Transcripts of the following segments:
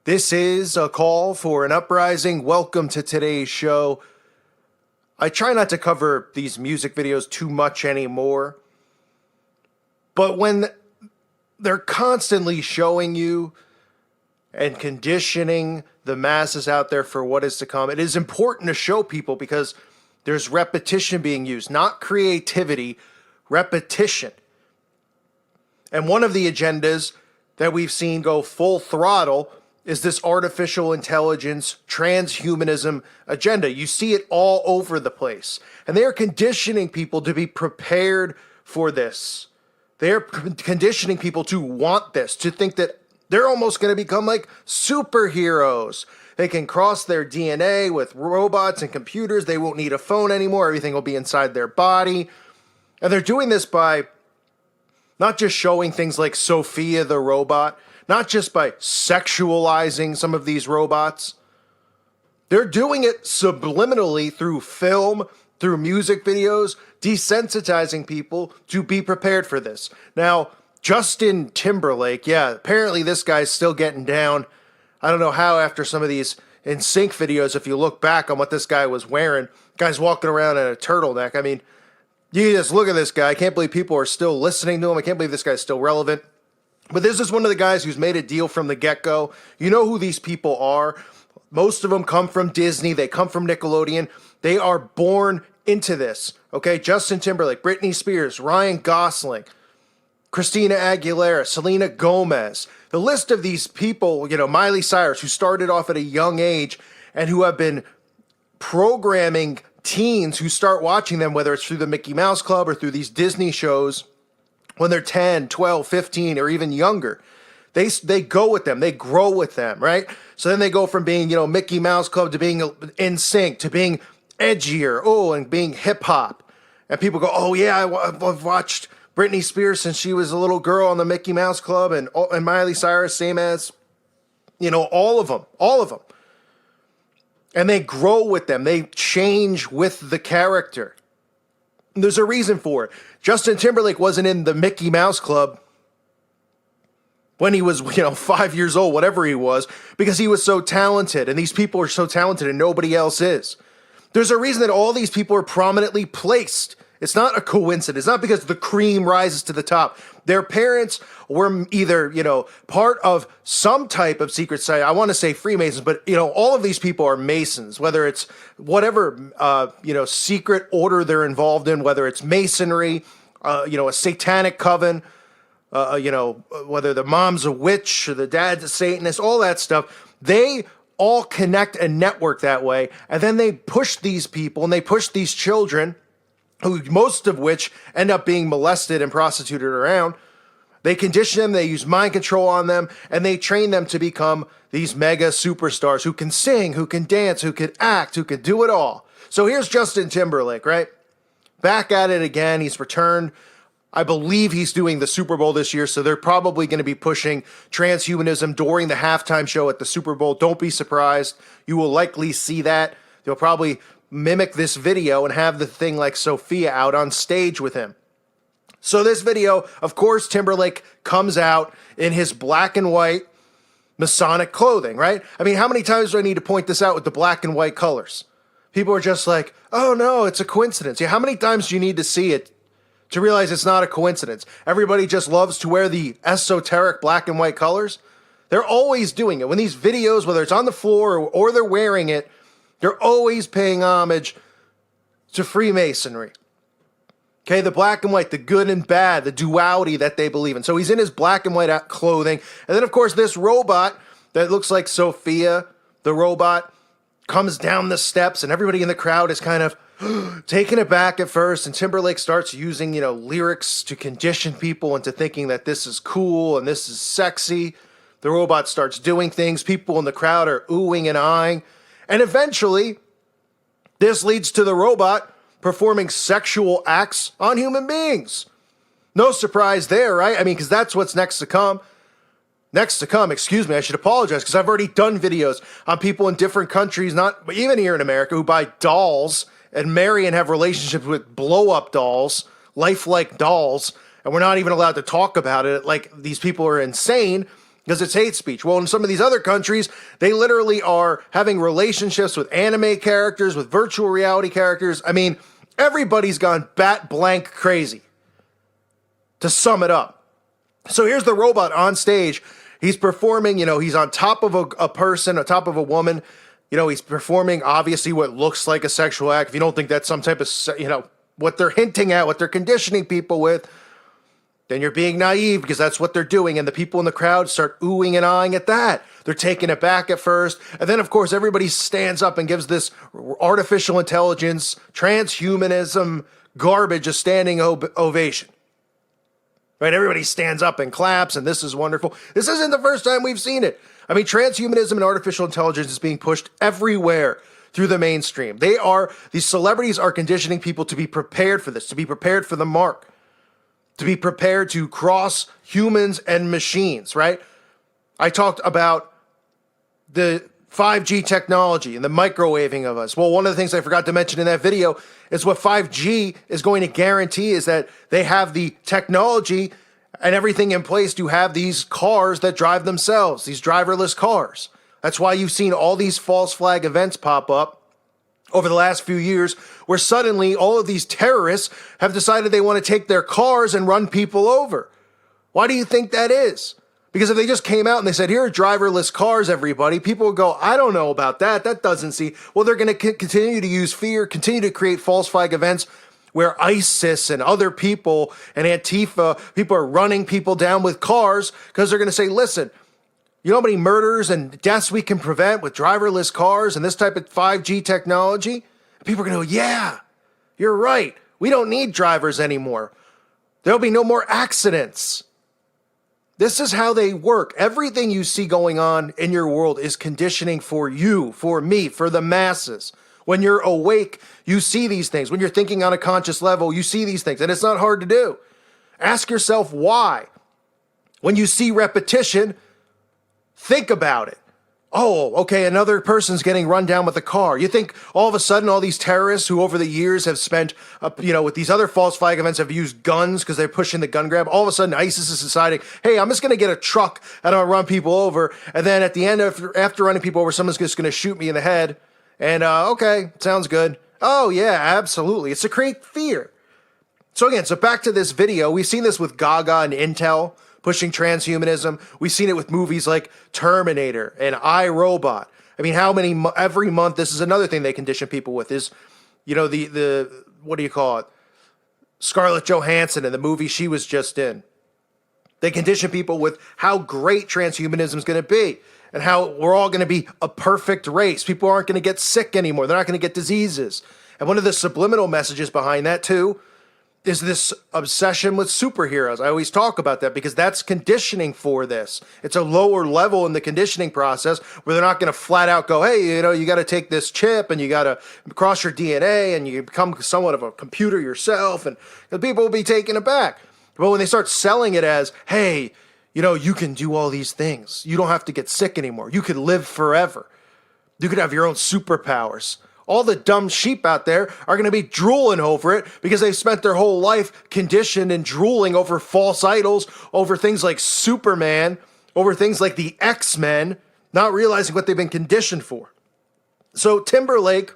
This is a call for an uprising. Welcome to today's show. I try not to cover these music videos too much anymore, but when they're constantly showing you and conditioning the masses out there for what is to come, it is important to show people because there's repetition being used, not creativity, repetition. And one of the agendas that we've seen go full throttle is this artificial intelligence, transhumanism agenda. You see it all over the place. And they are conditioning people to be prepared for this. They're conditioning people to want this, to think that they're almost going to become like superheroes. They can cross their DNA with robots and computers. They won't need a phone anymore. Everything will be inside their body. And they're doing this by not just showing things like Sophia the robot, not just by sexualizing some of these robots. They're doing it subliminally through film, through music videos, desensitizing people to be prepared for this. Now, Justin Timberlake, apparently this guy's still getting down. I don't know how after some of these NSYNC videos, if you look back on what this guy was wearing, guy's walking around in a turtleneck. I mean, you just look at this guy. I can't believe people are still listening to him. I can't believe this guy's still relevant. But this is one of the guys who's made a deal from the get-go. You know who these people are. Most of them come from Disney. They come from Nickelodeon. They are born into this. Okay, Justin Timberlake, Britney Spears, Ryan Gosling, Christina Aguilera, Selena Gomez. The list of these people, Miley Cyrus, who started off at a young age and who have been programming teens who start watching them, whether it's through the Mickey Mouse Club or through these Disney shows, when they're 10, 12, 15, or even younger. They go with them. They grow with them, right? So then they go from being, Mickey Mouse Club to being NSYNC to being edgier, and being hip-hop. And people go, oh, yeah, I've watched Britney Spears since she was a little girl on the Mickey Mouse Club, and Miley Cyrus, same as, all of them. And they grow with them. They change with the character. And there's a reason for it. Justin Timberlake wasn't in the Mickey Mouse Club when he was, 5 years old, whatever he was, because he was so talented. And these people are so talented and nobody else is. There's a reason that all these people are prominently placed. It's not a coincidence. It's not because the cream rises to the top. Their parents were either, part of some type of secret society. I want to say Freemasons, but, all of these people are Masons, whether it's whatever, secret order they're involved in, whether it's Masonry, a satanic coven, whether the mom's a witch or the dad's a Satanist, all that stuff. They all connect and network that way. And then they push these people and they push these children, who most of which end up being molested and prostituted around. They condition them, they use mind control on them, and they train them to become these mega superstars who can sing, who can dance, who can act, who can do it all. So here's Justin Timberlake, right? Back at it again. He's returned. I believe he's doing the Super Bowl this year, so they're probably going to be pushing transhumanism during the halftime show at the Super Bowl. Don't be surprised. You will likely see that. They'll probably mimic this video and have the thing like Sophia out on stage with him. So this video, of course, Timberlake comes out in his black and white Masonic clothing, right? I mean, how many times do I need to point this out with the black and white colors? People are just like, oh no, it's a coincidence. Yeah, how many times do you need to see it to realize it's not a coincidence? Everybody just loves to wear the esoteric black and white colors. They're always doing it. When these videos, whether it's on the floor or they're wearing it, they're always paying homage to Freemasonry. Okay, the black and white, the good and bad, the duality that they believe in. So he's in his black and white clothing. And then, of course, this robot that looks like Sophia, the robot, comes down the steps, and everybody in the crowd is kind of taken aback at first. And Timberlake starts using, lyrics to condition people into thinking that this is cool and this is sexy. The robot starts doing things. People in the crowd are oohing and eyeing. And eventually, this leads to the robot performing sexual acts on human beings. No surprise there, right? I mean, because that's what's next to come. I should apologize, because I've already done videos on people in different countries, not even here in America, who buy dolls and marry and have relationships with blow-up dolls, lifelike dolls, and we're not even allowed to talk about it. Like, these people are insane. because it's hate speech. Well, in some of these other countries, they literally are having relationships with anime characters, with virtual reality characters. I mean, everybody's gone bat blank crazy, to sum it up. So here's the robot on stage. He's performing, he's on top of a person, on top of a woman. He's performing obviously what looks like a sexual act. If you don't think that's some type of, what they're hinting at, what they're conditioning people with, then you're being naive, because that's what they're doing. And the people in the crowd start oohing and ahhing at that. They're taking it back at first. And then, of course, everybody stands up and gives this artificial intelligence, transhumanism garbage a standing ovation. Right? Everybody stands up and claps, and this is wonderful. This isn't the first time we've seen it. I mean, transhumanism and artificial intelligence is being pushed everywhere through the mainstream. These celebrities are conditioning people to be prepared for this, to be prepared for the mark, to be prepared to cross humans and machines, right? I talked about the 5G technology and the microwaving of us. Well, one of the things I forgot to mention in that video is what 5G is going to guarantee is that they have the technology and everything in place to have these cars that drive themselves, these driverless cars. That's why you've seen all these false flag events pop up over the last few years, where suddenly all of these terrorists have decided they want to take their cars and run people over. Why do you think that is? Because if they just came out and they said, here are driverless cars, everybody, people would go, I don't know about that. That doesn't seem. Well, they're going to continue to use fear, continue to create false flag events where ISIS and other people and Antifa, people are running people down with cars because they're going to say, listen, you know how many murders and deaths we can prevent with driverless cars and this type of 5G technology? People are going to go, yeah, you're right. We don't need drivers anymore. There'll be no more accidents. This is how they work. Everything you see going on in your world is conditioning for you, for me, for the masses. When you're awake, you see these things. When you're thinking on a conscious level, you see these things. And it's not hard to do. Ask yourself why. When you see repetition, think about it. Oh, okay, another person's getting run down with a car. You think all of a sudden all these terrorists who over the years have spent, with these other false flag events have used guns because they're pushing the gun grab. All of a sudden ISIS is deciding, hey, I'm just going to get a truck and I'm going to run people over. And then at the end, after running people over, someone's just going to shoot me in the head. And okay, sounds good. Oh, yeah, absolutely. It's to create fear. So again, back to this video. We've seen this with Gaga and Intel pushing transhumanism. We've seen it with movies like Terminator and iRobot. I mean, every month, this is another thing they condition people with is, the what do you call it? Scarlett Johansson in the movie she was just in. They condition people with how great transhumanism is going to be and how we're all going to be a perfect race. People aren't going to get sick anymore. They're not going to get diseases. And one of the subliminal messages behind that, too, is this obsession with superheroes. I always talk about that because that's conditioning for this. It's a lower level in the conditioning process where they're not going to flat out go, hey, you got to take this chip and you got to cross your DNA and you become somewhat of a computer yourself, and the people will be taken aback. But when they start selling it as, hey, you can do all these things. You don't have to get sick anymore. You could live forever. You could have your own superpowers. All the dumb sheep out there are going to be drooling over it because they've spent their whole life conditioned and drooling over false idols, over things like Superman, over things like the X-Men, not realizing what they've been conditioned for. So Timberlake,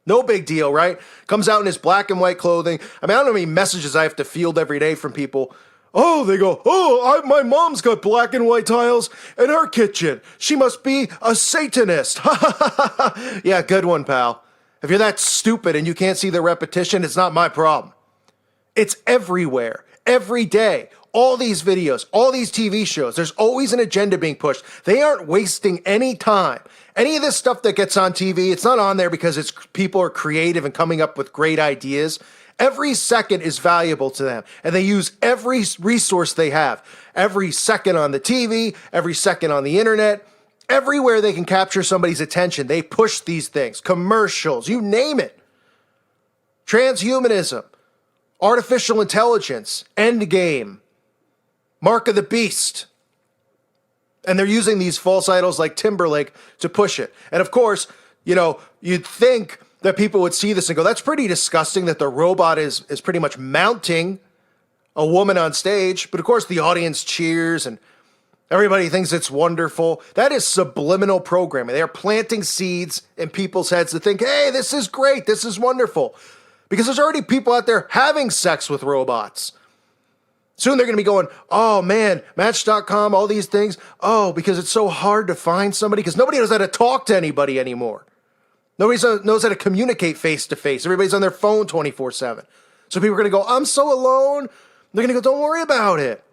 no big deal, right? Comes out in his black and white clothing. I mean, I don't know how many messages I have to field every day from people. Oh, they go, my mom's got black and white tiles in her kitchen. She must be a Satanist. Yeah, good one, pal. If you're that stupid and you can't see the repetition, it's not my problem. It's everywhere, every day. All these videos, all these TV shows, there's always an agenda being pushed. They aren't wasting any time. Any of this stuff that gets on TV, it's not on there because people are creative and coming up with great ideas. Every second is valuable to them, and they use every resource they have. Every second on the TV, every second on the internet, everywhere they can capture somebody's attention, they push these things. Commercials, you name it. Transhumanism, artificial intelligence, endgame, mark of the beast. And they're using these false idols like Timberlake to push it. And of course, you'd think that people would see this and go, that's pretty disgusting that the robot is pretty much mounting a woman on stage. But of course, the audience cheers and Everybody thinks it's wonderful. That is subliminal programming. They are planting seeds in people's heads to think, hey, this is great. This is wonderful. Because there's already people out there having sex with robots. Soon they're going to be going, oh man, Match.com, all these things. Oh, because it's so hard to find somebody because nobody knows how to talk to anybody anymore. Nobody knows how to communicate face to face. Everybody's on their phone 24/7. So people are going to go, I'm so alone. They're going to go, don't worry about it.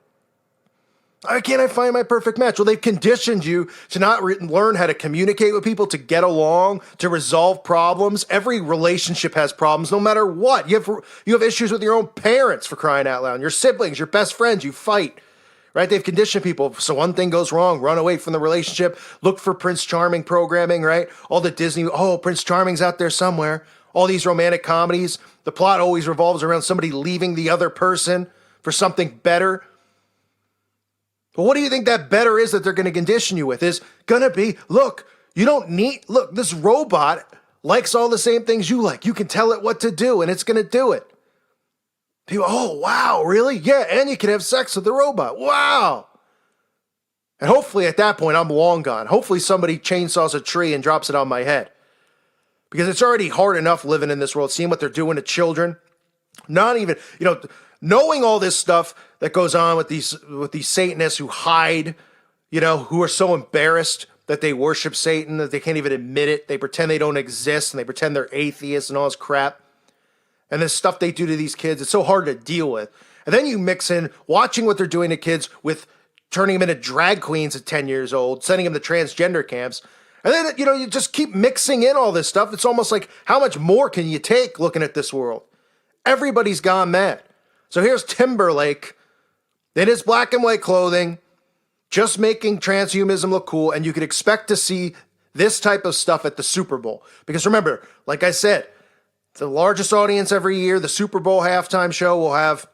Why can't I find my perfect match? Well, they've conditioned you to not learn how to communicate with people, to get along, to resolve problems. Every relationship has problems, no matter what. You have issues with your own parents, for crying out loud. Your siblings, your best friends, you fight. Right? They've conditioned people. So one thing goes wrong, run away from the relationship, look for Prince Charming programming, right? All the Disney, oh, Prince Charming's out there somewhere. All these romantic comedies, the plot always revolves around somebody leaving the other person for something better. But what do you think that better is that they're going to condition you with? Is going to be, look, this robot likes all the same things you like. You can tell it what to do and it's going to do it. People, oh, wow, really? Yeah, and you can have sex with the robot. Wow. And hopefully at that point, I'm long gone. Hopefully somebody chainsaws a tree and drops it on my head. Because it's already hard enough living in this world, seeing what they're doing to children. Not even, knowing all this stuff that goes on with these Satanists who hide, who are so embarrassed that they worship Satan that they can't even admit it. They pretend they don't exist and they pretend they're atheists and all this crap. And this stuff they do to these kids, it's so hard to deal with. And then you mix in watching what they're doing to kids with turning them into drag queens at 10 years old, sending them to transgender camps. And then, you just keep mixing in all this stuff. It's almost like, how much more can you take looking at this world? Everybody's gone mad. So here's Timberlake in his black and white clothing, just making transhumanism look cool. And you could expect to see this type of stuff at the Super Bowl. Because remember, like I said, the largest audience every year, the Super Bowl halftime show will have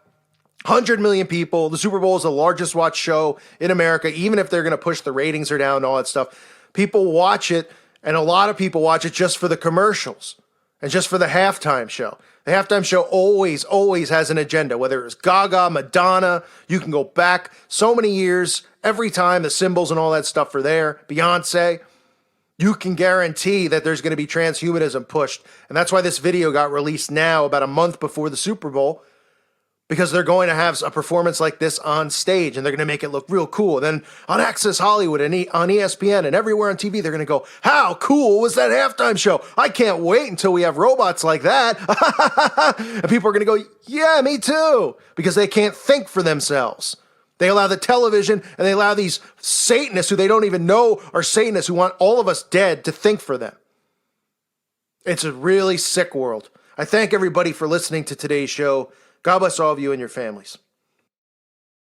100 million people. The Super Bowl is the largest watched show in America, even if they're going to push the ratings are down and all that stuff. People watch it, and a lot of people watch it just for the commercials and just for the halftime show. The halftime show always has an agenda, whether it's Gaga, Madonna, you can go back so many years, every time the symbols and all that stuff are there, Beyonce, you can guarantee that there's going to be transhumanism pushed. And that's why this video got released now, about a month before the Super Bowl, because they're going to have a performance like this on stage, and they're going to make it look real cool. And then on Access Hollywood and on ESPN and everywhere on TV, they're going to go, how cool was that halftime show? I can't wait until we have robots like that. And people are going to go, yeah, me too, because they can't think for themselves. They allow the television and they allow these Satanists who they don't even know are Satanists who want all of us dead to think for them. It's a really sick world. I thank everybody for listening to today's show. God bless all of you and your families.